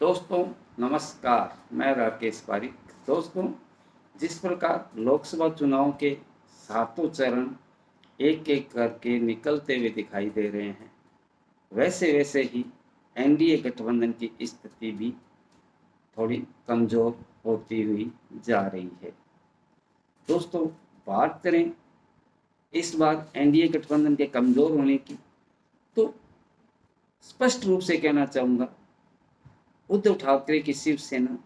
दोस्तों नमस्कार, मैं राकेश पारिक। दोस्तों, जिस प्रकार लोकसभा चुनाव के सातों चरण एक एक करके निकलते हुए दिखाई दे रहे हैं, वैसे वैसे ही एनडीए गठबंधन की स्थिति भी थोड़ी कमजोर होती हुई जा रही है। दोस्तों, बात करें इस बार एनडीए गठबंधन के कमजोर होने की, तो स्पष्ट रूप से कहना चाहूंगा, उद्धव ठाकरे की शिवसेना,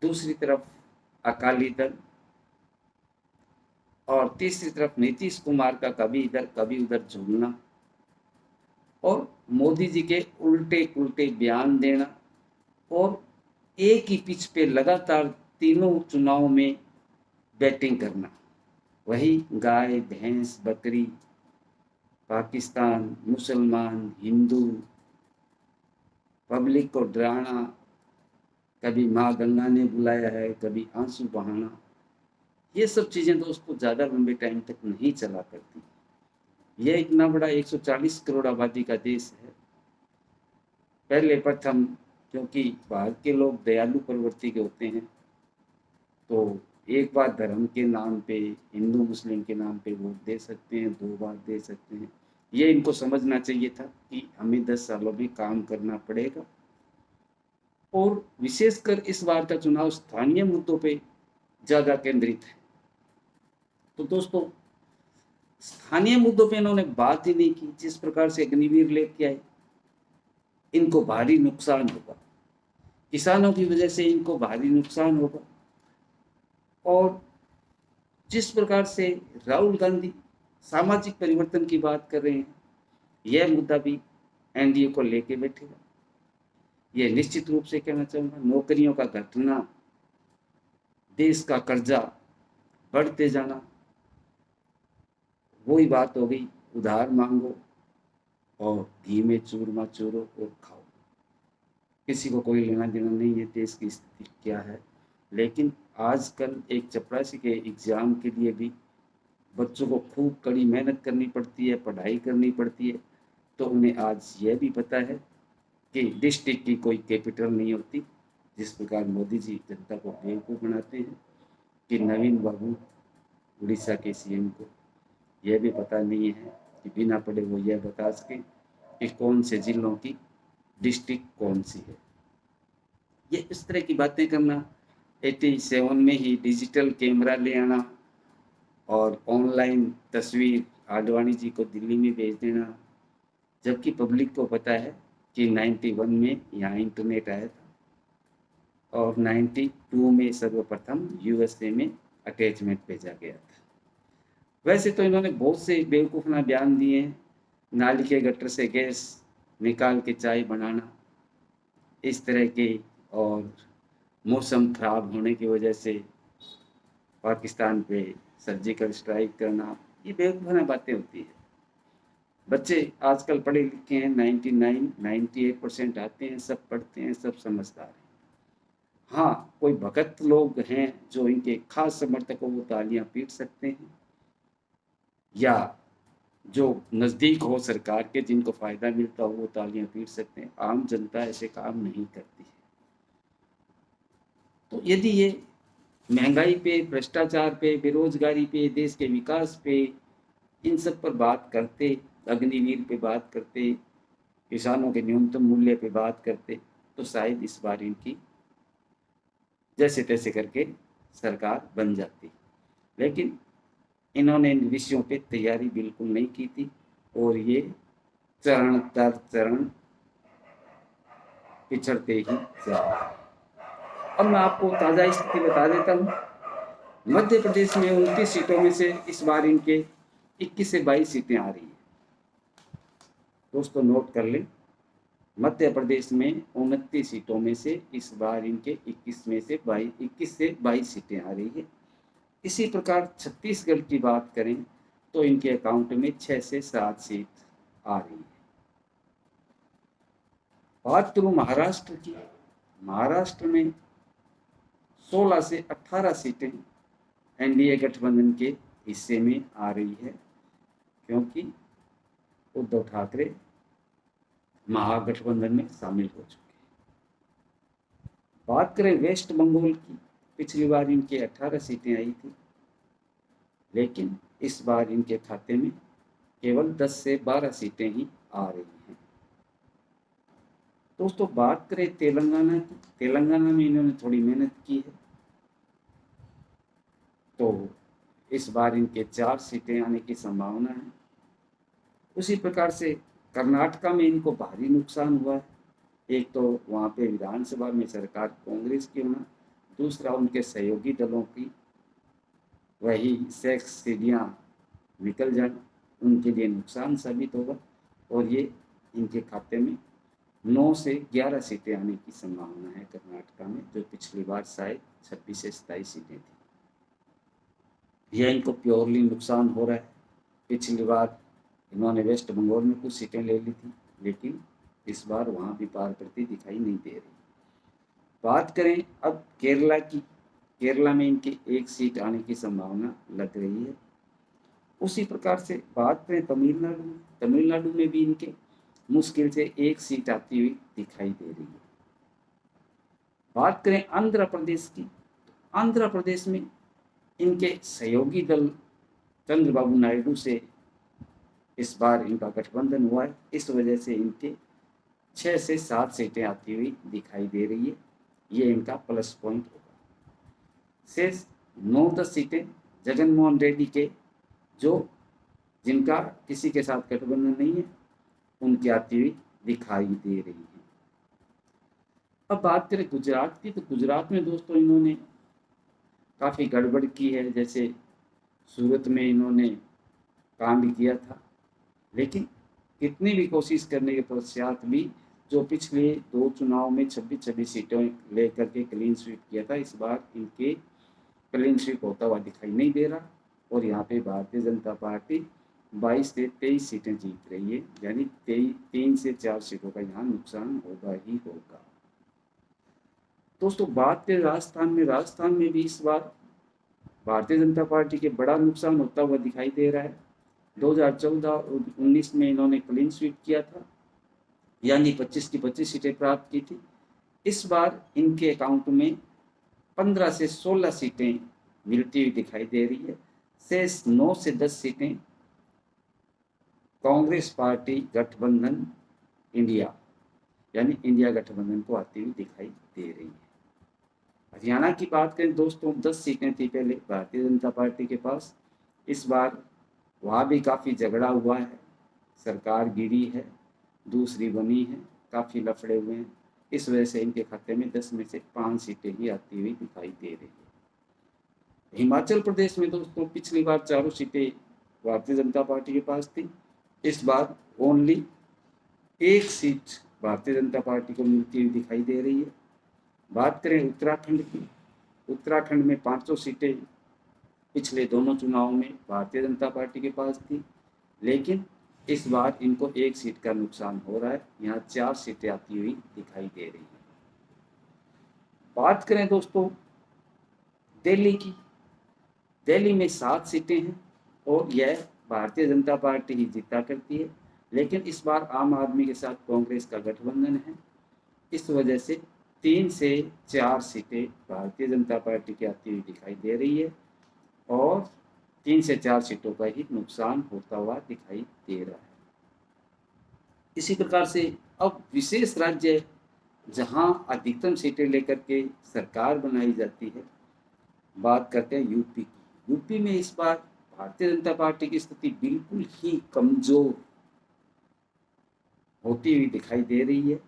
दूसरी तरफ अकाली दल और तीसरी तरफ नीतीश कुमार का कभी इधर कभी उधर झूलना और मोदी जी के उल्टे उल्टे बयान देना और एक ही पिच पे लगातार तीनों चुनाव में बैटिंग करना, वही गाय भैंस बकरी, पाकिस्तान, मुसलमान, हिंदू, पब्लिक को डराना, कभी माँ गंगा ने बुलाया है, कभी आंसू बहाना। ये सब चीज़ें दोस्तों ज़्यादा लंबे टाइम तक नहीं चला करती। यह इतना बड़ा 140 करोड़ आबादी का देश है। पहले प्रथम, क्योंकि भारत के लोग दयालु प्रवृत्ति के होते हैं, तो एक बार धर्म के नाम पे, हिंदू मुस्लिम के नाम पे वोट दे सकते हैं, 2 बार दे सकते हैं। ये इनको समझना चाहिए था कि हमें 10 सालों में काम करना पड़ेगा। और विशेषकर इस बार का चुनाव स्थानीय मुद्दों पे ज़्यादा केंद्रित है। तो दोस्तों, स्थानीय मुद्दों पे इन्होंने बात ही नहीं की। जिस प्रकार से अग्निवीर लेके आए, इनको भारी नुकसान होगा, किसानों की वजह से इनको भारी नुकसान होगा। और जिस प्रकार से राहुल गांधी सामाजिक परिवर्तन की बात कर रहे हैं, यह मुद्दा भी एनडीए को लेके बैठेगा। यह निश्चित रूप से कहना चाहूँगा, नौकरियों का घटना, देश का कर्जा बढ़ते जाना, वही बात हो गई, उधार मांगो और घी में चूरमा चूरो और खाओ। किसी को कोई लेना देना नहीं है देश की स्थिति क्या है। लेकिन आजकल एक चपरासी के एग्ज़ाम के लिए भी बच्चों को खूब कड़ी मेहनत करनी पड़ती है, पढ़ाई करनी पड़ती है। तो उन्हें आज यह भी पता है कि डिस्ट्रिक्ट की कोई कैपिटल नहीं होती। जिस प्रकार मोदी जी जनता को बेवकूफ़ बनाते हैं कि नवीन बाबू उड़ीसा के सीएम को यह भी पता नहीं है कि बिना पढ़े वो यह बता सकें कि कौन से जिलों की डिस्ट्रिक्ट कौन सी है। ये इस तरह की बातें करना, 87 में ही डिजिटल कैमरा ले आना और ऑनलाइन तस्वीर आडवाणी जी को दिल्ली में भेज देना, जबकि पब्लिक को पता है कि 91 में यहाँ इंटरनेट आया था और 92 में सर्वप्रथम यूएसए में अटैचमेंट भेजा गया था। वैसे तो इन्होंने बहुत से बेवकूफ़ाना बयान दिए हैं, नाली के गटर से गैस निकाल के चाय बनाना, इस तरह के, और मौसम खराब होने की वजह से पाकिस्तान पे सर्जिकल स्ट्राइक करना, ये बेवकूफ़ाना बातें होती है। बच्चे आजकल पढ़े लिखे हैं, 98% आते हैं, सब पढ़ते हैं, सब समझदार हैं। हाँ, कोई भगत लोग हैं जो इनके खास समर्थक हो, वो तालियां पीट सकते हैं, या जो नज़दीक हो सरकार के, जिनको फ़ायदा मिलता हो, वो तालियां पीट सकते हैं। आम जनता ऐसे काम नहीं करती है। तो यदि ये महंगाई पे, भ्रष्टाचार पे, बेरोजगारी पे, देश के विकास पे, इन सब पर बात करते, अग्निवीर पे बात करते, किसानों के न्यूनतम मूल्य पे बात करते, तो शायद इस बार इनकी जैसे तैसे करके सरकार बन जाती। लेकिन इन्होंने इन विषयों पे तैयारी बिल्कुल नहीं की थी और ये चरण दर चरण पिछड़ते ही जा रहे हैं। अब मैं आपको ताज़ा स्थिति बता देता हूँ। मध्य प्रदेश में 29 सीटों में से इस बार इनके 21 से 22 सीटें आ रही हैं। दोस्तों नोट कर लें, मध्य प्रदेश में 29 सीटों में से इस बार इनके 21 से 22 सीटें आ रही है। इसी प्रकार छत्तीसगढ़ की बात करें तो इनके अकाउंट में 6 से 7 सीट आ रही है। बात करूं महाराष्ट्र की, महाराष्ट्र में 16 से 18 सीटें एनडीए गठबंधन के हिस्से में आ रही है, क्योंकि उद्धव ठाकरे महागठबंधन में शामिल हो चुके हैं। बात करें वेस्ट बंगाल की, पिछली बार इनके 18 सीटें आई थी, लेकिन इस बार इनके खाते में केवल 10 से 12 सीटें ही आ रही हैं। दोस्तों बात करें तेलंगाना की, तेलंगाना में इन्होंने थोड़ी मेहनत की है, तो इस बार इनके 4 सीटें आने की संभावना है। उसी प्रकार से कर्नाटका में इनको भारी नुकसान हुआ है। एक तो वहाँ पे विधानसभा में सरकार कांग्रेस की होना, दूसरा उनके सहयोगी दलों की वही सेक्स सीढ़ियाँ निकल जाना उनके लिए नुकसान साबित होगा, और ये इनके खाते में 9 से 11 सीटें आने की संभावना है कर्नाटका में, जो पिछली बार शायद 26 से 27 सीटें थी। यह इनको प्योरली नुकसान हो रहा है। पिछली बार इन्होंने वेस्ट बंगाल में कुछ सीटें ले ली थी, लेकिन इस बार वहाँ भी पार करती दिखाई नहीं दे रही। बात करें अब केरला की, केरला में इनकी 1 सीट आने की संभावना लग रही है। उसी प्रकार से बात करें तमिलनाडु में, तमिलनाडु में भी इनके मुश्किल से 1 सीट आती हुई दिखाई दे रही है। बात करें आंध्र प्रदेश की, आंध्र प्रदेश में इनके सहयोगी दल चंद्रबाबू नायडू से इस बार इनका गठबंधन हुआ है, इस वजह से इनके 6 से 7 सीटें आती हुई दिखाई दे रही है। ये इनका प्लस पॉइंट होगा। शेष 9-10 सीटें जगनमोहन रेड्डी के, जो जिनका किसी के साथ गठबंधन नहीं है, उनकी आती हुई दिखाई दे रही है। अब बात करें गुजरात की, तो गुजरात में दोस्तों इन्होंने काफ़ी गड़बड़ की है। जैसे सूरत में इन्होंने कांड किया था, लेकिन कितनी भी कोशिश करने के पश्चात भी जो पिछले 2 चुनाव में 26 सीटें लेकर के क्लीन स्वीप किया था, इस बार इनके क्लीन स्वीप होता हुआ दिखाई नहीं दे रहा, और यहाँ पे भारतीय जनता पार्टी 22 से 23 सीटें जीत रही है, यानी 3 से 4 सीटों का यहाँ नुकसान होगा ही होगा। दोस्तों बात करें राजस्थान में, राजस्थान में भी इस बार भारतीय जनता पार्टी के बड़ा नुकसान होता हुआ दिखाई दे रहा है। 2014 और 19 में इन्होंने क्लीन स्वीप किया था, यानी 25 की 25 सीटें प्राप्त की थी। इस बार इनके अकाउंट में 15 से 16 सीटें मिलती हुई दिखाई दे रही है। शेष 9 से 10 सीटें कांग्रेस पार्टी गठबंधन इंडिया, यानी इंडिया गठबंधन को आती हुई दिखाई दे रही है। हरियाणा की बात करें दोस्तों, 10 सीटें थी पहले भारतीय जनता पार्टी के पास, इस बार वहाँ भी काफ़ी झगड़ा हुआ है, सरकार गिरी है, दूसरी बनी है, काफ़ी लफड़े हुए हैं, इस वजह से इनके खाते में 10 में से 5 सीटें ही आती हुई दिखाई दे रही है। हिमाचल प्रदेश में दोस्तों पिछली बार 4 सीटें भारतीय जनता पार्टी के पास थी, इस बार only 1 seat Bharatiya Janata party को मिलती हुई दिखाई दे रही है। बात करें उत्तराखंड की, उत्तराखंड में 500 सीटें पिछले दोनों चुनाव में भारतीय जनता पार्टी के पास थी, लेकिन इस बार इनको 1 सीट का नुकसान हो रहा है, यहाँ 4 सीटें आती हुई दिखाई दे रही है। बात करें दोस्तों दिल्ली की, दिल्ली में 7 सीटें हैं और यह भारतीय जनता पार्टी ही जीता करती है, लेकिन इस बार आम आदमी के साथ कांग्रेस का गठबंधन है, इस वजह से 3 से 4 सीटें भारतीय जनता पार्टी की आती हुई दिखाई दे रही है, और 3 से 4 सीटों का ही नुकसान होता हुआ दिखाई दे रहा है। इसी प्रकार से अब विशेष राज्य जहां अधिकतम सीटें लेकर के सरकार बनाई जाती है, बात करते हैं यूपी की। यूपी में इस बार भारतीय जनता पार्टी की स्थिति बिल्कुल ही कमजोर होती हुई दिखाई दे रही है।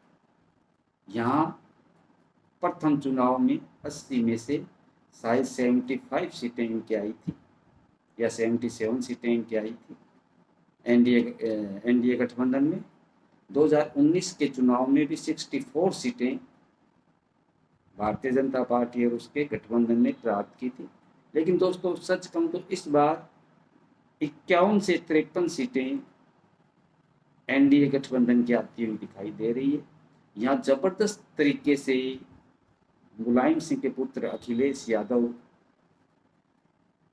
यहाँ प्रथम चुनाव में 80 में से शायद 75 सीटें इनकी आई थी, या 77 सीटें इनकी आई थी एनडीए गठबंधन में। 2019 के चुनाव में भी 64 सीटें भारतीय जनता पार्टी और उसके गठबंधन ने प्राप्त की थी, लेकिन दोस्तों सच कहूं तो इस बार 51 से 53 सीटें एनडीए गठबंधन की आती हुई दिखाई दे रही है। यहाँ जबरदस्त तरीके से मुलायम सिंह के पुत्र अखिलेश यादव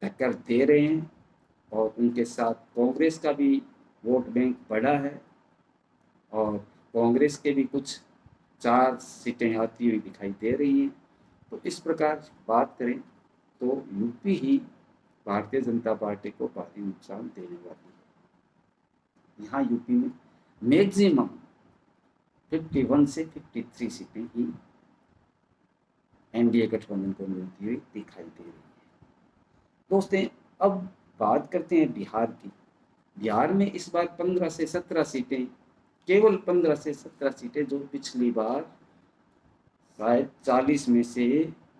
टक्कर दे रहे हैं, और उनके साथ कांग्रेस का भी वोट बैंक बढ़ा है, और कांग्रेस के भी कुछ 4 सीटें आती हुई दिखाई दे रही हैं। तो इस प्रकार बात करें तो यूपी ही भारतीय जनता पार्टी को भारी नुकसान देने वाली है। यहाँ यूपी में मैक्सिमम 51 से 53 सीटें ही एनडीए गठबंधन को मिलती हुई दिखाई दे रही है। दोस्तों, अब बात करते हैं बिहार की। बिहार में इस बार 15 से 17 सीटें, केवल 15 से 17 सीटें, जो पिछली बार शायद 40 में से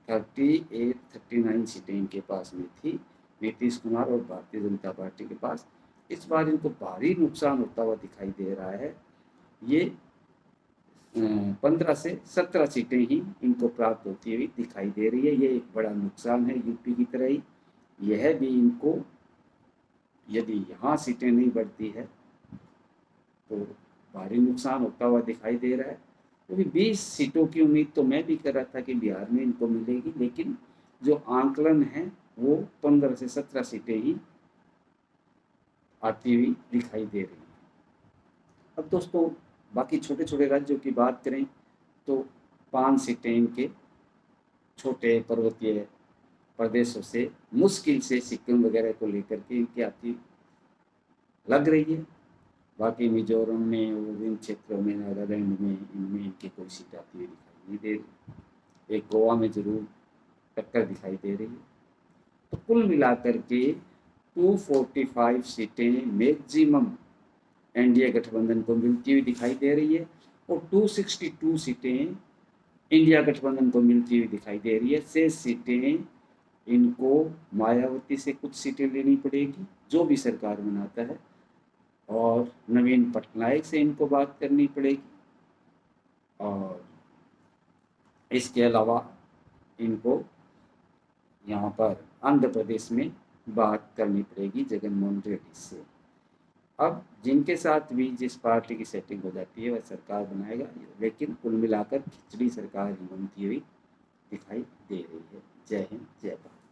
39 सीटें इनके पास में थी, नीतीश कुमार और भारतीय जनता पार्टी के पास। इस बार इनको भारी नुकसान होता हुआ दिखाई दे रहा है। ये 15 से 17 सीटें ही इनको प्राप्त होती हुई दिखाई दे रही है। ये एक बड़ा नुकसान है यूपी की तरह ही। यह भी इनको, यदि यहाँ सीटें नहीं बढ़ती है तो भारी नुकसान होता हुआ दिखाई दे रहा है। क्योंकि 20 सीटों की उम्मीद तो मैं भी कर रहा था कि बिहार में इनको मिलेगी, लेकिन जो आंकलन है वो 15 से 17 सीटें ही आती हुई दिखाई दे रही है। अब दोस्तों, बाकी छोटे छोटे राज्यों की बात करें तो 5 सीटें इनके छोटे पर्वतीय प्रदेशों से मुश्किल से सिक्किम वगैरह को लेकर के इनकी आती लग रही है। बाकी मिजोरम में और इन क्षेत्रों में, नागालैंड में, इनमें इनकी कोई सीट आती हुई दिखाई नहीं दे रही। एक गोवा में जरूर टक्कर दिखाई दे रही है। तो कुल मिलाकर के 245 सीटें मैक्सिमम एनडीए गठबंधन को मिलती हुई दिखाई दे रही है और 262 सीटें इंडिया गठबंधन को मिलती हुई दिखाई दे रही है। शेष सीटें इनको मायावती से कुछ सीटें लेनी पड़ेगी, जो भी सरकार बनाता है, और नवीन पटनायक से इनको बात करनी पड़ेगी, और इसके अलावा इनको यहाँ पर आंध्र प्रदेश में बात करनी पड़ेगी जगनमोहन रेड्डी से। अब जिनके साथ भी जिस पार्टी की सेटिंग हो जाती है वह सरकार बनाएगा, लेकिन कुल मिलाकर खिचड़ी सरकार ही बनती हुई दिखाई दे रही है। जय हिंद, जय भारत।